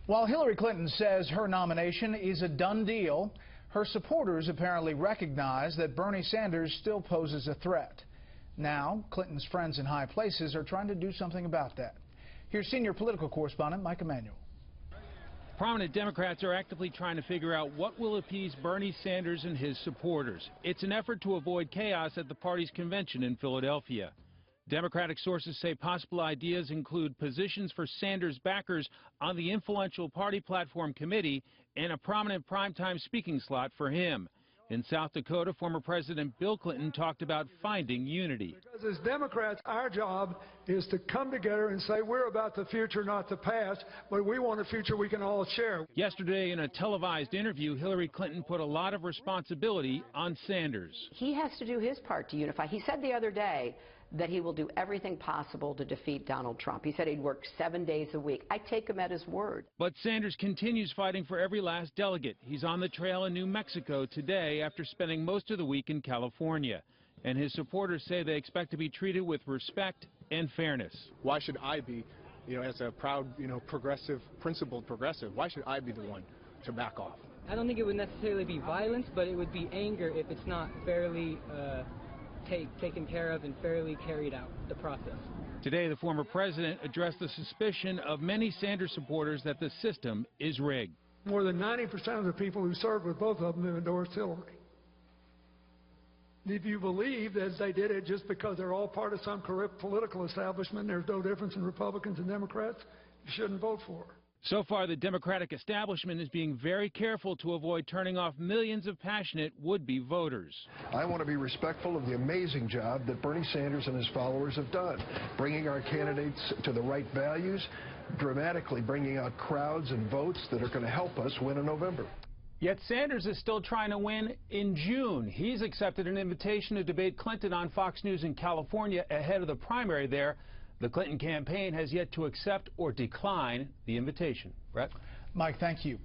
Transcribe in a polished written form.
While Hillary Clinton says her nomination is a done deal, her supporters apparently recognize that Bernie Sanders still poses a threat. Now, Clinton's friends in high places are trying to do something about that. Here's senior political correspondent Emanuel. Prominent Democrats are actively trying to figure out what will appease Bernie Sanders and his supporters. It's an effort to avoid chaos at the party's convention in Philadelphia. Democratic sources say possible ideas include positions for Sanders backers on the influential party platform committee and a prominent primetime speaking slot for him. In South Dakota, former President Bill Clinton talked about finding unity. Because as Democrats, our job is to come together and say we're about the future, not the past, but we want a future we can all share. Yesterday, in a televised interview, Hillary Clinton put a lot of responsibility on Sanders. He has to do his part to unify. He said the other day that he will do everything possible to defeat Donald Trump. He said he'd work 7 days a week. I take him at his word. But Sanders continues fighting for every last delegate. He's on the trail in New Mexico today after spending most of the week in California. And his supporters say they expect to be treated with respect and fairness. Why should I be, as a proud, progressive, principled progressive, why should I be the one to back off? I don't think it would necessarily be violence, but it would be anger if it's not fairly taken care of and fairly carried out, the process. Today, the former president addressed the suspicion of many Sanders supporters that the system is rigged. More than 90% of the people who served with both of them have endorsed Hillary. If you believe that they did it just because they're all part of some corrupt political establishment, there's no difference in Republicans and Democrats, you shouldn't vote for her. So far, the Democratic establishment is being very careful to avoid turning off millions of passionate would-be voters. I want to be respectful of the amazing job that Bernie Sanders and his followers have done, bringing our candidates to the right values, dramatically bringing out crowds and votes that are going to help us win in November. Yet Sanders is still trying to win in June. He's accepted an invitation to debate Clinton on Fox News in California ahead of the primary there. The Clinton campaign has yet to accept or decline the invitation. Brett? Mike, thank you.